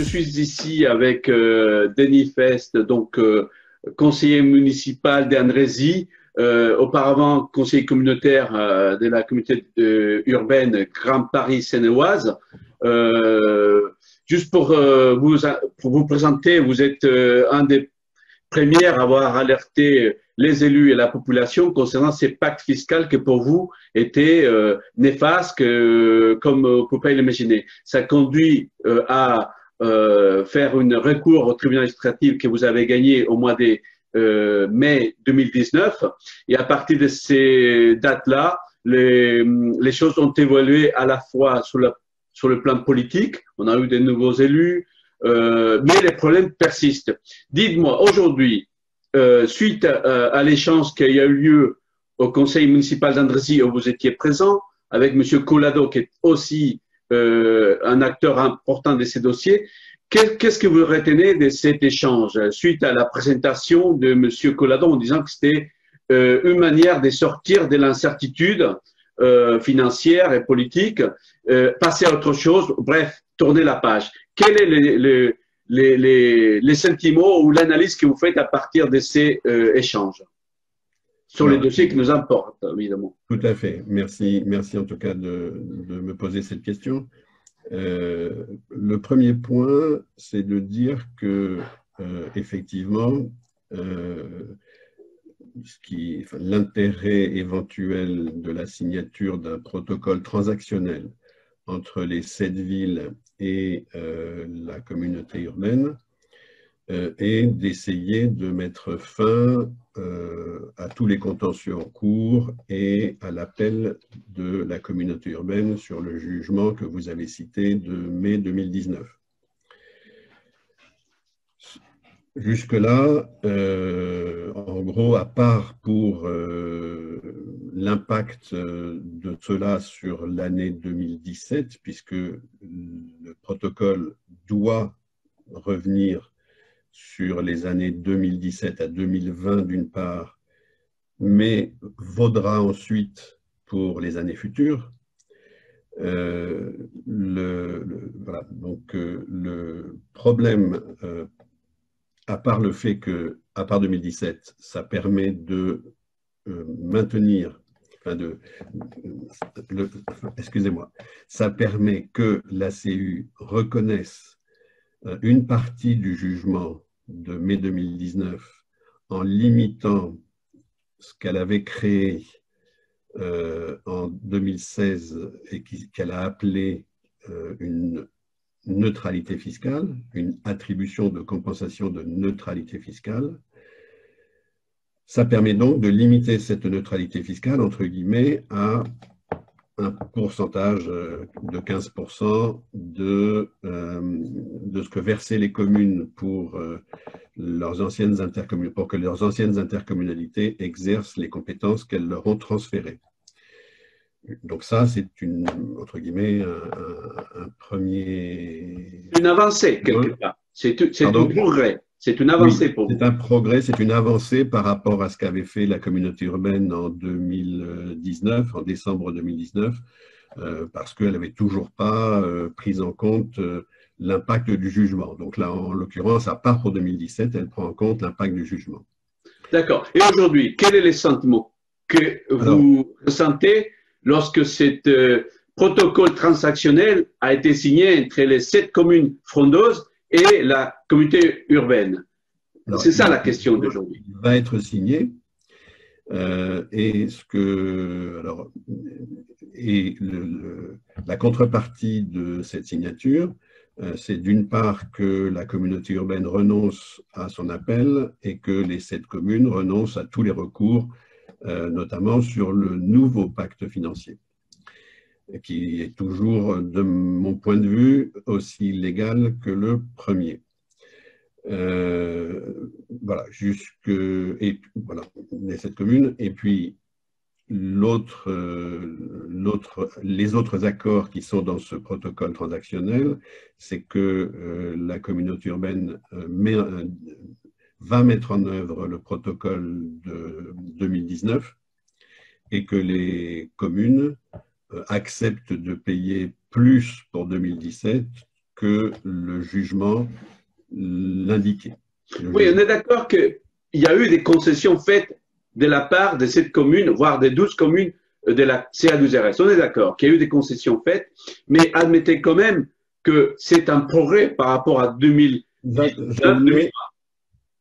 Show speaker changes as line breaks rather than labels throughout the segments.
suis ici avec Denis Fest, donc conseiller municipal d'Andrézy, auparavant conseiller communautaire de la communauté urbaine Grand Paris Seine-et-Oise. Juste pour vous présenter, vous êtes un des premiers à avoir alerté les élus et la population concernant ces pactes fiscaux qui pour vous étaient néfastes, comme vous ne pouvez pas l'imaginer. Ça conduit à faire un recours au tribunal administratif que vous avez gagné au mois de mai 2019. Et à partir de ces dates-là, les choses ont évolué à la fois sur le plan politique. On a eu de nouveaux élus, mais les problèmes persistent. Dites-moi, aujourd'hui, suite à l'échange qui a eu lieu au conseil municipal d'Andrézy où vous étiez présent, avec M. Collado, qui est aussi un acteur important de ces dossiers, qu'est-ce que vous retenez de cet échange suite à la présentation de M. Collado en disant que c'était une manière de sortir de l'incertitude financière et politique, passer à autre chose, bref, tourner la page. Quels sont les sentiments ou l'analyse que vous faites à partir de ces échanges sur les dossiers qui nous importent, évidemment?
Tout à fait. Merci en tout cas de me poser cette question. Le premier point, c'est de dire que effectivement, l'intérêt éventuel de la signature d'un protocole transactionnel entre les 7 villes et la communauté urbaine est d'essayer de mettre fin à tous les contentieux en cours et à l'appel de la communauté urbaine sur le jugement que vous avez cité de mai 2019. Jusque-là, en gros, à part pour l'impact de cela sur l'année 2017, puisque le protocole doit revenir sur les années 2017 à 2020 d'une part, mais vaudra ensuite pour les années futures. Voilà. Donc, le problème, à part le fait que, à part 2017, ça permet de maintenir, excusez-moi, ça permet que l'ACU reconnaisse une partie du jugement de mai 2019 en limitant ce qu'elle avait créé en 2016 et qu'elle a appelé une neutralité fiscale, une attribution de compensation de neutralité fiscale. Ça permet donc de limiter cette neutralité fiscale, entre guillemets, à un pourcentage de 15% de ce que versaient les communes pour leurs anciennes intercommunalités, pour que leurs anciennes intercommunalités exercent les compétences qu'elles leur ont transférées. Donc ça, c'est entre guillemets, un premier...
Une avancée, quelque part. C'est un progrès. C'est une avancée pour vous.
C'est un progrès, c'est une avancée par rapport à ce qu'avait fait la communauté urbaine en 2019, en décembre 2019, parce qu'elle n'avait toujours pas pris en compte l'impact du jugement. Donc là, en l'occurrence, à part pour 2017, elle prend en compte l'impact du jugement.
D'accord. Et aujourd'hui, quel est le sentiment que vous ressentez lorsque ce protocole transactionnel a été signé entre les 7 communes frondeuses et la communauté urbaine? C'est ça la question d'aujourd'hui.
Il va être signé la contrepartie de cette signature, c'est d'une part que la communauté urbaine renonce à son appel et que les 7 communes renoncent à tous les recours, notamment sur le nouveau pacte financier, qui est toujours, de mon point de vue, aussi légal que le premier. Voilà, voilà, les 7 communes. Et puis, les autres accords qui sont dans ce protocole transactionnel, c'est que la communauté urbaine va mettre en œuvre le protocole de 2019 et que les communes acceptent de payer plus pour 2017 que le jugement l'indiquait.
Oui, on est d'accord qu'il y a eu des concessions faites de la part de cette commune, voire des 12 communes de la CA12RS. On est d'accord qu'il y a eu des concessions faites, mais admettez quand même que c'est un progrès par rapport à 2019-2020.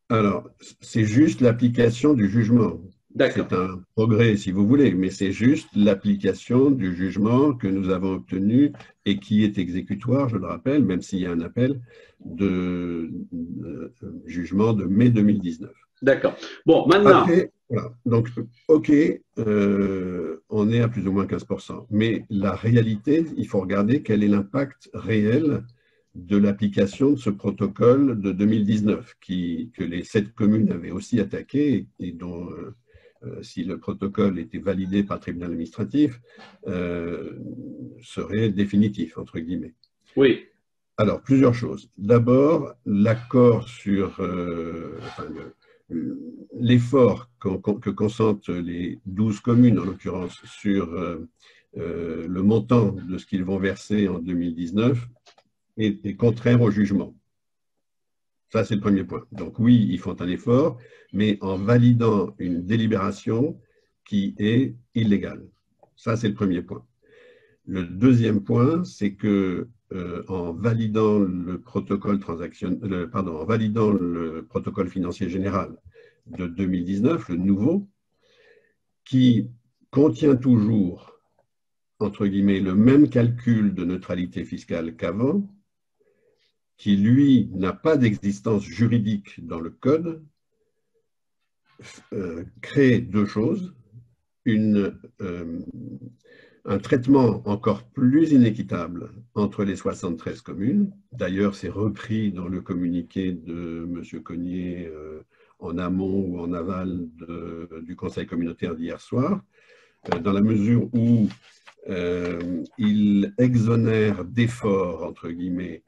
Alors, c'est juste l'application du jugement.
D'accord.
C'est un progrès, si vous voulez, mais c'est juste l'application du jugement que nous avons obtenu et qui est exécutoire, je le rappelle, même s'il y a un appel de jugement de mai 2019.
D'accord. Bon, maintenant.
Après, voilà. Donc, OK, on est à plus ou moins 15%. Mais la réalité, il faut regarder quel est l'impact réel de l'application de ce protocole de 2019, que les 7 communes avaient aussi attaqué et dont, si le protocole était validé par le tribunal administratif, serait définitif, entre guillemets.
Oui.
Alors, plusieurs choses. D'abord, l'accord sur l'effort que consentent les 12 communes, en l'occurrence, sur le montant de ce qu'ils vont verser en 2019 est contraire au jugement. Ça, c'est le premier point. Donc oui, ils font un effort, mais en validant une délibération qui est illégale. Ça, c'est le premier point. Le deuxième point, c'est que en validant le protocole en validant le protocole financier général de 2019, le nouveau, qui contient toujours, entre guillemets, le même calcul de neutralité fiscale qu'avant, qui, lui, n'a pas d'existence juridique dans le code, crée deux choses. Un traitement encore plus inéquitable entre les 73 communes. D'ailleurs, c'est repris dans le communiqué de M. Cognier en amont ou en aval du Conseil communautaire d'hier soir, dans la mesure où il exonère d'efforts, entre guillemets,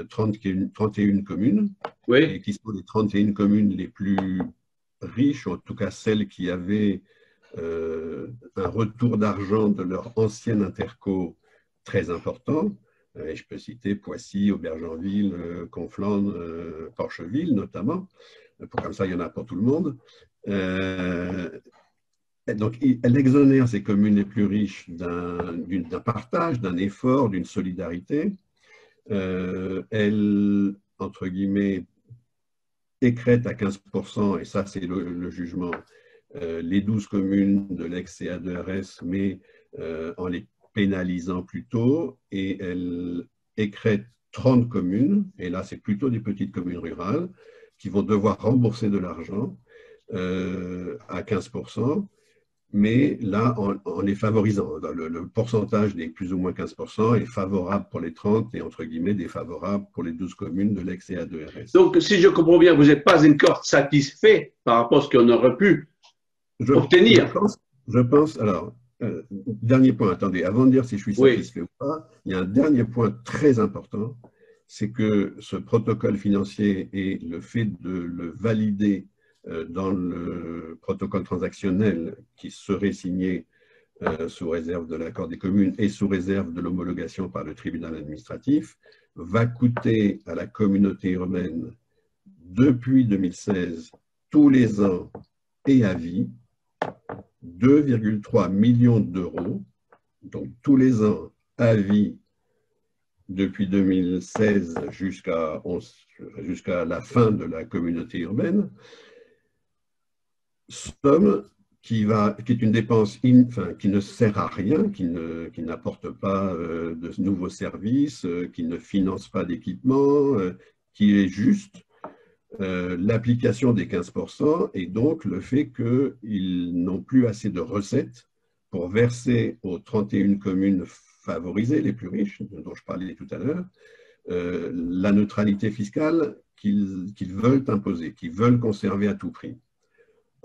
31 communes,
Oui.
et qui sont les 31 communes les plus riches, en tout cas celles qui avaient un retour d'argent de leur ancienne interco très important. Et je peux citer Poissy, Aubergenville, Conflans, Porcheville notamment. Comme ça, il y en a pour tout le monde. Donc, elle exonère ces communes les plus riches d'un partage, d'un effort, d'une solidarité. Elle, entre guillemets, écrète à 15%, et ça, c'est le jugement, les 12 communes de l'ex-CA2RS, mais en les pénalisant plutôt, et elle écrète 30 communes, et là, c'est plutôt des petites communes rurales, qui vont devoir rembourser de l'argent à 15%, mais là, en les favorisant. Le pourcentage des plus ou moins 15% est favorable pour les 30 et entre guillemets défavorable pour les 12 communes de l'ex-CA2RS.
Donc, si je comprends bien, vous n'êtes pas encore satisfait par rapport à ce qu'on aurait pu obtenir.
Je pense, alors, dernier point, attendez, avant de dire si je suis satisfait ou pas, il y a un dernier point très important, c'est que ce protocole financier et le fait de le valider dans le protocole transactionnel qui serait signé sous réserve de l'accord des communes et sous réserve de l'homologation par le tribunal administratif, va coûter à la communauté urbaine depuis 2016, tous les ans et à vie, 2,3 millions d'euros, donc tous les ans à vie depuis 2016 jusqu'à la fin de la communauté urbaine, somme qui est une dépense qui ne sert à rien, qui n'apporte pas de nouveaux services, qui ne finance pas d'équipement, qui est juste l'application des 15% et donc le fait qu'ils n'ont plus assez de recettes pour verser aux 31 communes favorisées, les plus riches, dont je parlais tout à l'heure, la neutralité fiscale qu'ils veulent imposer, qu'ils veulent conserver à tout prix.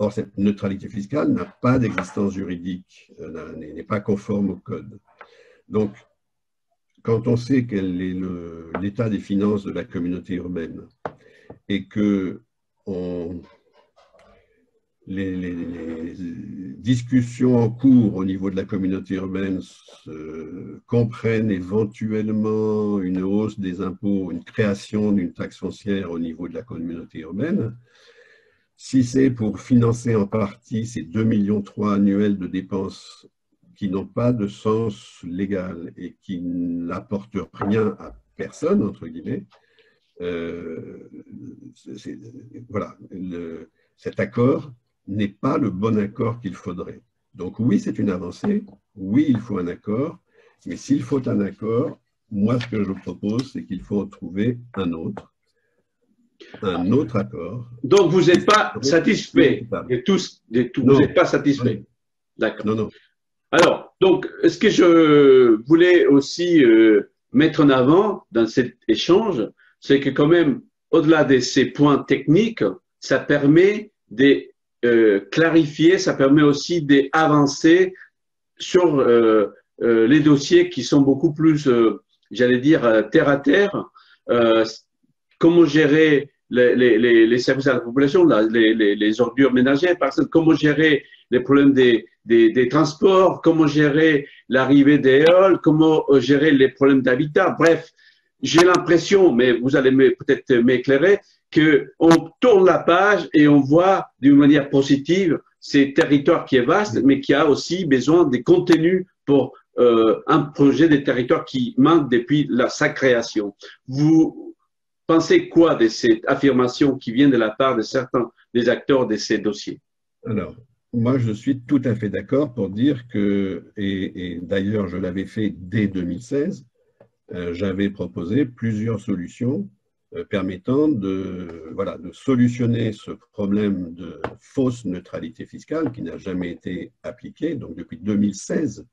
Or, cette neutralité fiscale n'a pas d'existence juridique, n'est pas conforme au code. Donc, quand on sait quel est l'état des finances de la communauté urbaine et que les discussions en cours au niveau de la communauté urbaine comprennent éventuellement une hausse des impôts, une création d'une taxe foncière au niveau de la communauté urbaine. Si c'est pour financer en partie ces 2,3 millions annuels de dépenses qui n'ont pas de sens légal et qui n'apportent rien à personne, entre guillemets, voilà, cet accord n'est pas le bon accord qu'il faudrait. Donc oui, c'est une avancée, oui, il faut un accord, mais s'il faut un accord, moi, ce que je propose, c'est qu'il faut en trouver un autre accord.
Donc, vous n'êtes pas satisfait de tout, vous n'êtes pas satisfait. D'accord.
Non, non.
Alors, donc, ce que je voulais aussi mettre en avant dans cet échange, c'est que quand même, au-delà de ces points techniques, ça permet de clarifier, ça permet aussi d'avancer sur les dossiers qui sont beaucoup plus, j'allais dire, terre à terre. Comment gérer les services à la population, les ordures ménagères, par exemple, comment gérer les problèmes des transports, comment gérer l'arrivée des halls, comment gérer les problèmes d'habitat. Bref, j'ai l'impression, mais vous allez peut-être m'éclairer, qu'on tourne la page et on voit d'une manière positive ces territoires qui est vaste, mais qui a aussi besoin des contenus pour un projet des territoires qui manque depuis sa création. Vous pensez quoi de cette affirmation qui vient de la part de certains des acteurs de ces dossiers?
Alors, moi, je suis tout à fait d'accord pour dire que, et d'ailleurs, je l'avais fait dès 2016, j'avais proposé plusieurs solutions permettant de solutionner ce problème de fausse neutralité fiscale qui n'a jamais été appliqué. Donc, depuis 2016,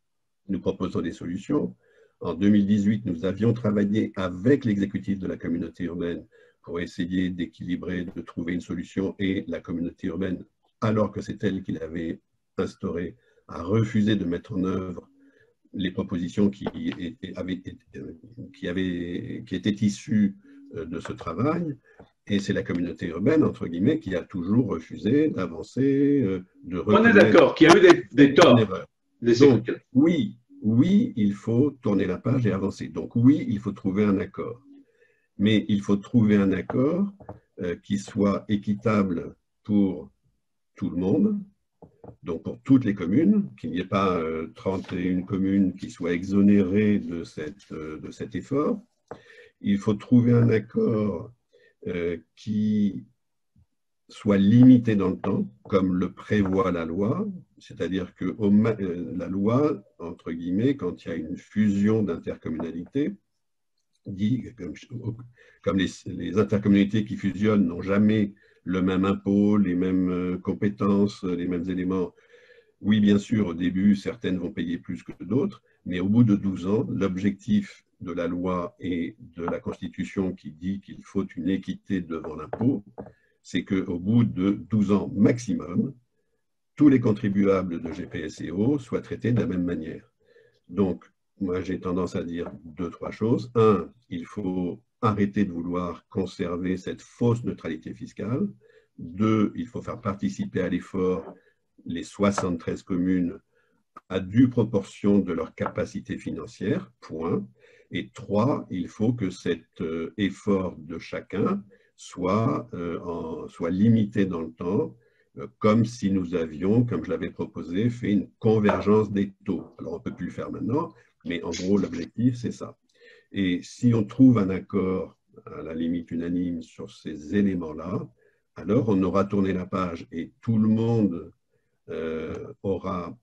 nous proposons des solutions. En 2018, nous avions travaillé avec l'exécutif de la communauté urbaine pour essayer d'équilibrer, de trouver une solution, et la communauté urbaine, alors que c'est elle qui l'avait instauré, a refusé de mettre en œuvre les propositions qui étaient issues de ce travail. Et c'est la communauté urbaine, entre guillemets, qui a toujours refusé d'avancer, de reconnaître…
On est d'accord qu'il y a eu des torts.
Donc, oui, il faut tourner la page et avancer. Donc oui, il faut trouver un accord. Mais il faut trouver un accord qui soit équitable pour tout le monde, donc pour toutes les communes, qu'il n'y ait pas 31 communes qui soient exonérées de cet effort. Il faut trouver un accord qui soit limité dans le temps, comme le prévoit la loi, c'est-à-dire que la loi, entre guillemets, quand il y a une fusion d'intercommunalités, dit, comme les intercommunalités qui fusionnent n'ont jamais le même impôt, les mêmes compétences, les mêmes éléments. Oui, bien sûr, au début, certaines vont payer plus que d'autres, mais au bout de 12 ans, l'objectif de la loi et de la Constitution qui dit qu'il faut une équité devant l'impôt, c'est qu'au bout de 12 ans maximum, tous les contribuables de GPSO soient traités de la même manière. Donc, moi, j'ai tendance à dire 2-3 choses. Un, il faut arrêter de vouloir conserver cette fausse neutralité fiscale. 2, il faut faire participer à l'effort les 73 communes à due proportion de leur capacité financière, point. Et 3, il faut que cet effort de chacun soit limité dans le temps, comme si nous avions, comme je l'avais proposé, fait une convergence des taux. Alors, on ne peut plus le faire maintenant, mais en gros, l'objectif, c'est ça. Et si on trouve un accord, à la limite unanime, sur ces éléments-là, alors on aura tourné la page et tout le monde aura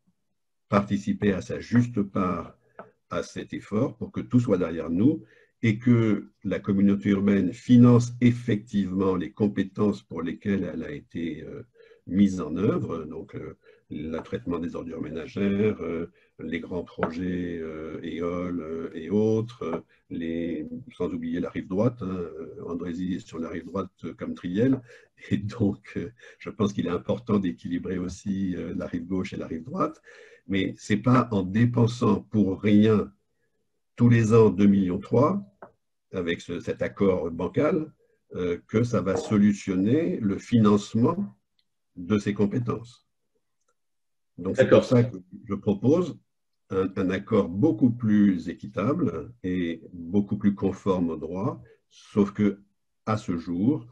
participé à sa juste part à cet effort pour que tout soit derrière nous et que la communauté urbaine finance effectivement les compétences pour lesquelles elle a été mise en œuvre, donc le traitement des ordures ménagères, les grands projets éoles et autres, sans oublier la rive droite. Andrézy est sur la rive droite comme Triel, et donc je pense qu'il est important d'équilibrer aussi la rive gauche et la rive droite, mais ce n'est pas en dépensant pour rien tous les ans 2,3 millions avec cet accord bancal que ça va solutionner le financement de ses compétences. Donc c'est pour
D'accord.
ça que je propose un accord beaucoup plus équitable et beaucoup plus conforme au droit, sauf que à ce jour,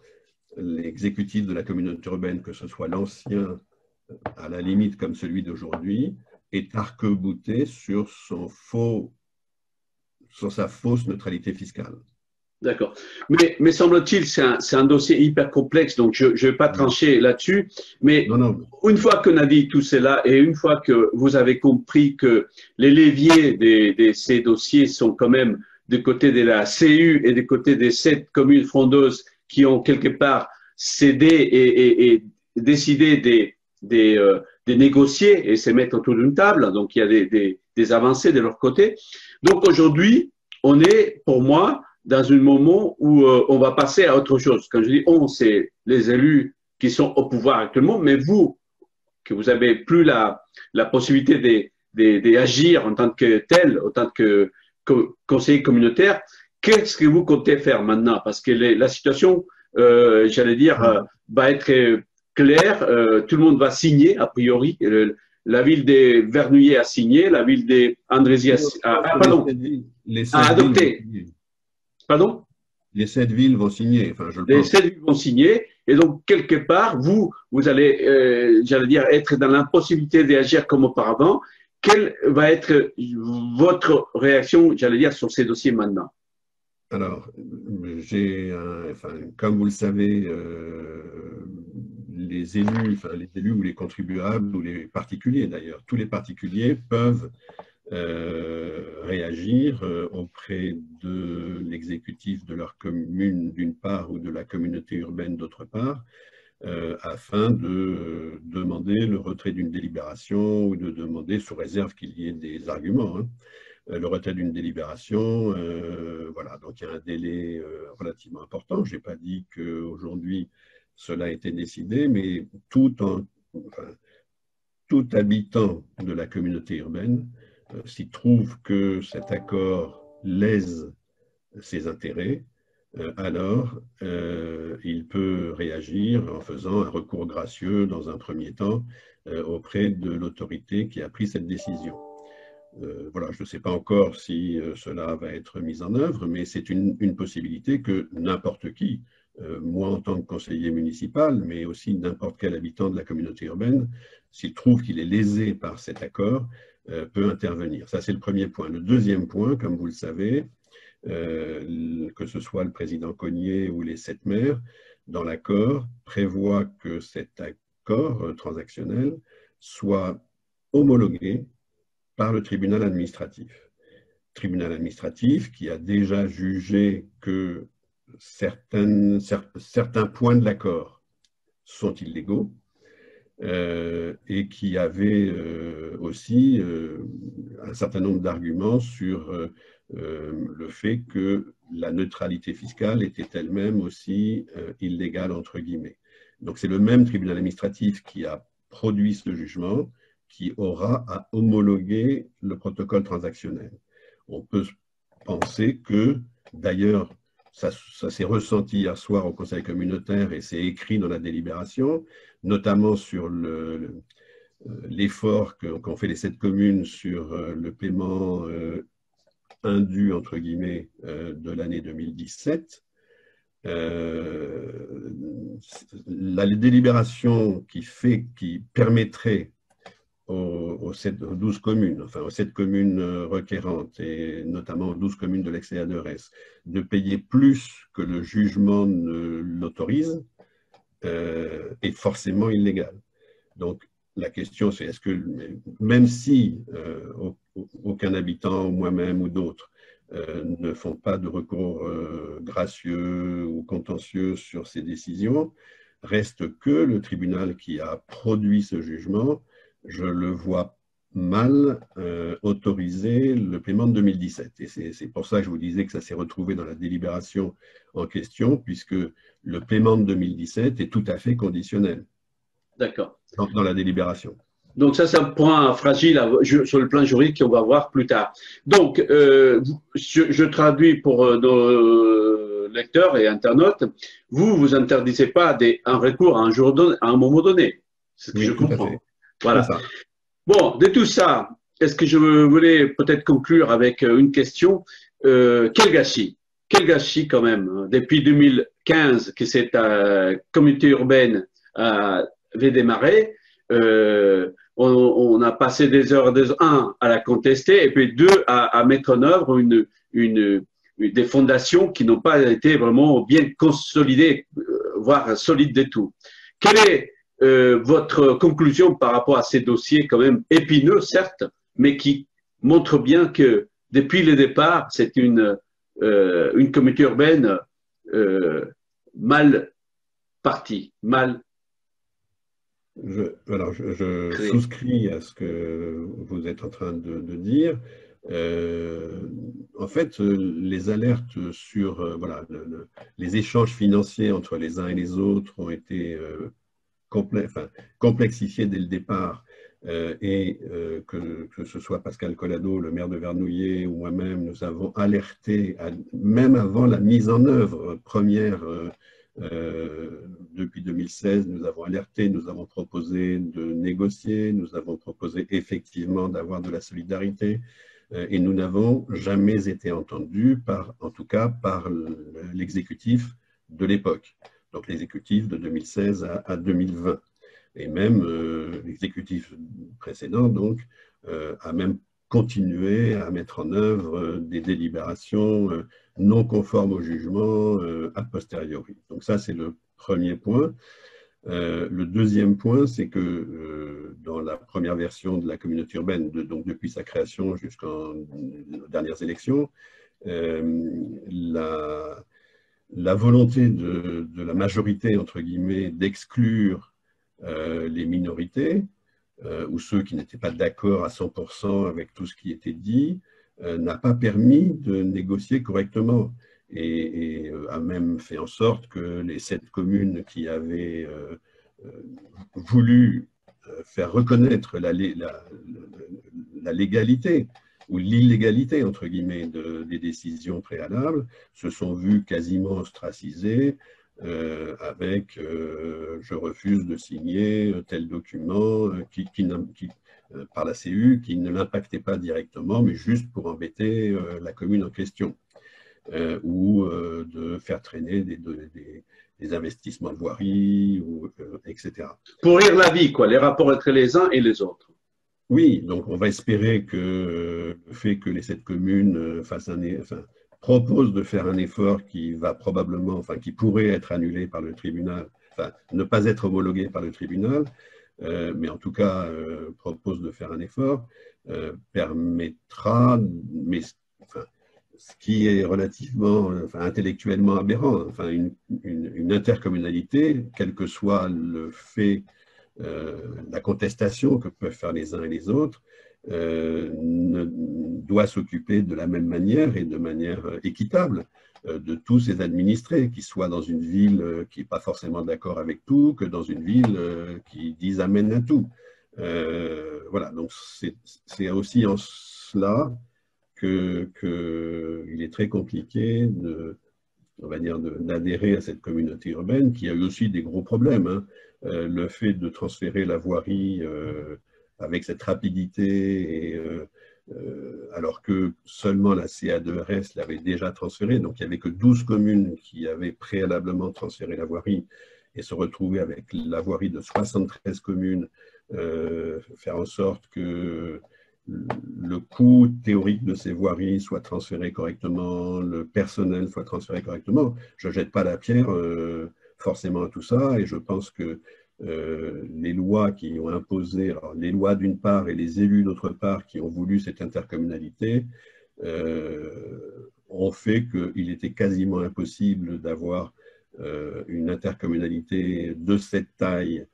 l'exécutif de la communauté urbaine, que ce soit l'ancien, à la limite comme celui d'aujourd'hui, est arc-bouté sur sa fausse neutralité fiscale.
D'accord. Mais semble-t-il, c'est un dossier hyper complexe, donc je ne vais pas trancher là-dessus. Mais
Non, non.
une fois qu'on a dit tout cela et une fois que vous avez compris que les leviers de ces dossiers sont quand même du côté de la CU et du côté des 7 communes frondeuses qui ont quelque part cédé et décidé de négocier et se mettre autour d'une table, donc il y a des avancées de leur côté. Donc aujourd'hui, on est, pour moi, dans un moment où on va passer à autre chose. Quand je dis on, c'est les élus qui sont au pouvoir actuellement, mais vous, que vous n'avez plus la possibilité d'agir en tant que tel, en tant que conseiller communautaire, qu'est-ce que vous comptez faire maintenant? Parce que la situation, j'allais dire, va être claire. Tout le monde va signer, a priori. La ville de Vernouillet a signé, la ville d'Andrézy a adopté. Pardon?
Les 7 villes vont signer, enfin, je le
Les
pense.
7 villes vont signer. Et donc, quelque part, vous allez, j'allais dire, être dans l'impossibilité d'agir comme auparavant. Quelle va être votre réaction, j'allais dire, sur ces dossiers maintenant?
Alors, comme vous le savez, les élus ou les contribuables ou les particuliers d'ailleurs, tous les particuliers peuvent réagir auprès de l'exécutif de leur commune d'une part ou de la communauté urbaine d'autre part, afin de demander le retrait d'une délibération ou de demander, sous réserve qu'il y ait des arguments, hein, le retrait d'une délibération. Voilà, donc il y a un délai relativement important. Je n'ai pas dit qu'aujourd'hui cela a été décidé, mais tout habitant de la communauté urbaine, s'il trouve que cet accord lèse ses intérêts, alors il peut réagir en faisant un recours gracieux dans un premier temps auprès de l'autorité qui a pris cette décision. Voilà, je ne sais pas encore si cela va être mis en œuvre, mais c'est une possibilité que n'importe qui, moi en tant que conseiller municipal, mais aussi n'importe quel habitant de la communauté urbaine, s'il trouve qu'il est lésé par cet accord, peut intervenir. Ça, c'est le premier point. Le deuxième point, comme vous le savez, que ce soit le président Cognier ou les 7 maires, dans l'accord, prévoit que cet accord transactionnel soit homologué par le tribunal administratif. Tribunal administratif qui a déjà jugé que certains points de l'accord sont illégaux et qui avait aussi un certain nombre d'arguments sur le fait que la neutralité fiscale était elle-même aussi illégale, entre guillemets. Donc c'est le même tribunal administratif qui a produit ce jugement qui aura à homologuer le protocole transactionnel. On peut penser que, d'ailleurs, ça s'est ressenti hier soir au Conseil communautaire et c'est écrit dans la délibération, notamment sur l'effort qu'ont fait les 7 communes sur le paiement indu, entre guillemets, de l'année 2017. La délibération qui permettrait aux 12 communes, enfin aux 7 communes requérantes et notamment aux 12 communes de l'ex-CA2RS, de payer plus que le jugement ne l'autorise, est forcément illégal. Donc la question c'est est-ce que même si aucun habitant, moi-même ou d'autres, ne font pas de recours gracieux ou contentieux sur ces décisions, reste que le tribunal qui a produit ce jugement, je le vois mal autoriser le paiement de 2017. Et c'est pour ça que je vous disais que ça s'est retrouvé dans la délibération en question, puisque le paiement de 2017 est tout à fait conditionnel.
D'accord.
Dans la délibération.
Donc ça, c'est un point fragile sur le plan juridique qu'on va voir plus tard. Donc, je traduis pour nos lecteurs et internautes. Vous interdisez pas un recours à un moment donné. C'est ce que je
Oui, tout à fait.
comprends.
C'est
Voilà.
ça.
Bon, de tout ça, est-ce que je voulais peut-être conclure avec une question? Quel gâchis? Quel gâchis quand même, hein. Depuis 2015 que cette communauté urbaine avait démarré, on a passé des heures, un, à la contester, et puis deux, à mettre en œuvre des fondations qui n'ont pas été vraiment bien consolidées, voire solides du tout. Quelle est votre conclusion par rapport à ces dossiers quand même épineux, certes, mais qui montrent bien que depuis le départ, c'est une communauté urbaine mal partie, mal
Je
créée.
souscris à ce que vous êtes en train de dire. En fait, les alertes sur voilà, les échanges financiers entre les uns et les autres ont été complexifiés dès le départ. Que ce soit Pascal Collado, le maire de Vernouillet, ou moi-même, nous avons alerté, même avant la mise en œuvre première depuis 2016, nous avons alerté, nous avons proposé de négocier, nous avons proposé effectivement d'avoir de la solidarité, et nous n'avons jamais été entendus, en tout cas par l'exécutif de l'époque, donc l'exécutif de 2016 à 2020. Et même l'exécutif précédent, donc, a même continué à mettre en œuvre des délibérations non conformes au jugement a posteriori. Donc ça, c'est le premier point. Le deuxième point, c'est que dans la première version de la communauté urbaine, donc depuis sa création jusqu'aux dernières élections, la volonté de la majorité, entre guillemets, d'exclure les minorités ou ceux qui n'étaient pas d'accord à 100% avec tout ce qui était dit, n'a pas permis de négocier correctement et a même fait en sorte que les 7 communes qui avaient voulu faire reconnaître la légalité ou l'illégalité, entre guillemets, des décisions préalables, se sont vues quasiment ostracisées avec je refuse de signer tel document par la CU qui ne l'impactait pas directement, mais juste pour embêter la commune en question, ou de faire traîner des investissements de voirie, etc.
Pour rire la vie, quoi, les rapports entre les uns et les autres.
Oui, donc on va espérer que le fait que les 7 communes proposent de faire un effort qui va probablement, qui pourrait être annulé par le tribunal, ne pas être homologué par le tribunal, mais en tout cas propose de faire un effort, permettra, mais ce qui est relativement, intellectuellement aberrant, une intercommunalité, quel que soit le fait, la contestation que peuvent faire les uns et les autres, doit s'occuper de la même manière et de manière équitable de tous ses administrés, qu'ils soient dans une ville qui n'est pas forcément d'accord avec tout, que dans une ville qui disent amen à tout. Voilà, donc c'est aussi en cela qu'il est très compliqué on va dire, d'adhérer à cette communauté urbaine qui a eu aussi des gros problèmes, hein. Le fait de transférer la voirie avec cette rapidité, alors que seulement la CA2RS l'avait déjà transféré, donc il n'y avait que 12 communes qui avaient préalablement transféré la voirie, et se retrouver avec la voirie de 73 communes, faire en sorte que le coût théorique de ces voiries soit transféré correctement, le personnel soit transféré correctement. Je ne jette pas la pierre forcément à tout ça, et je pense que les lois qui ont imposé, alors les lois d'une part et les élus d'autre part qui ont voulu cette intercommunalité, ont fait qu'il était quasiment impossible d'avoir une intercommunalité de cette taille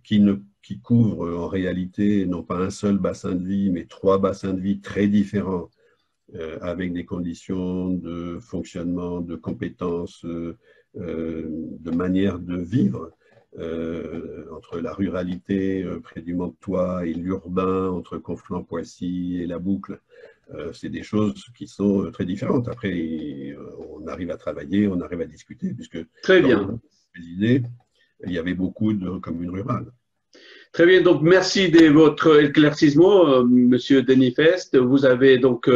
qui couvre en réalité non pas un seul bassin de vie, mais 3 bassins de vie très différents, avec des conditions de fonctionnement, de compétences, de manière de vivre, entre la ruralité près du Mantois et l'urbain, entre Conflans-Poissy et la Boucle. C'est des choses qui sont très différentes. Après, on arrive à travailler, on arrive à discuter, puisque
Très
dans le
bien.
groupe des idées, il y avait beaucoup de communes rurales.
Très bien, donc merci de votre éclaircissement, Monsieur Denis Fest. Vous avez donc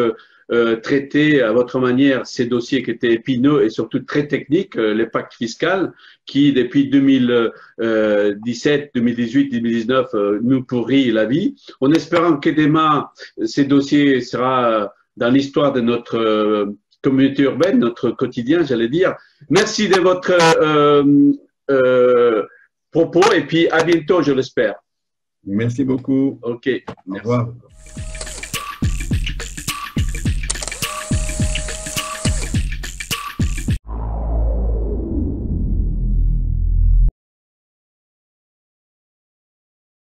traité à votre manière ces dossiers qui étaient épineux et surtout très techniques, les pactes fiscaux, qui depuis 2017, 2018, 2019 nous pourrit la vie. En espérant que demain, ces dossiers seront dans l'histoire de notre communauté urbaine, notre quotidien, j'allais dire. Merci de votre propos et puis à bientôt, je l'espère.
Merci beaucoup.
OK,
Au
merci.
revoir.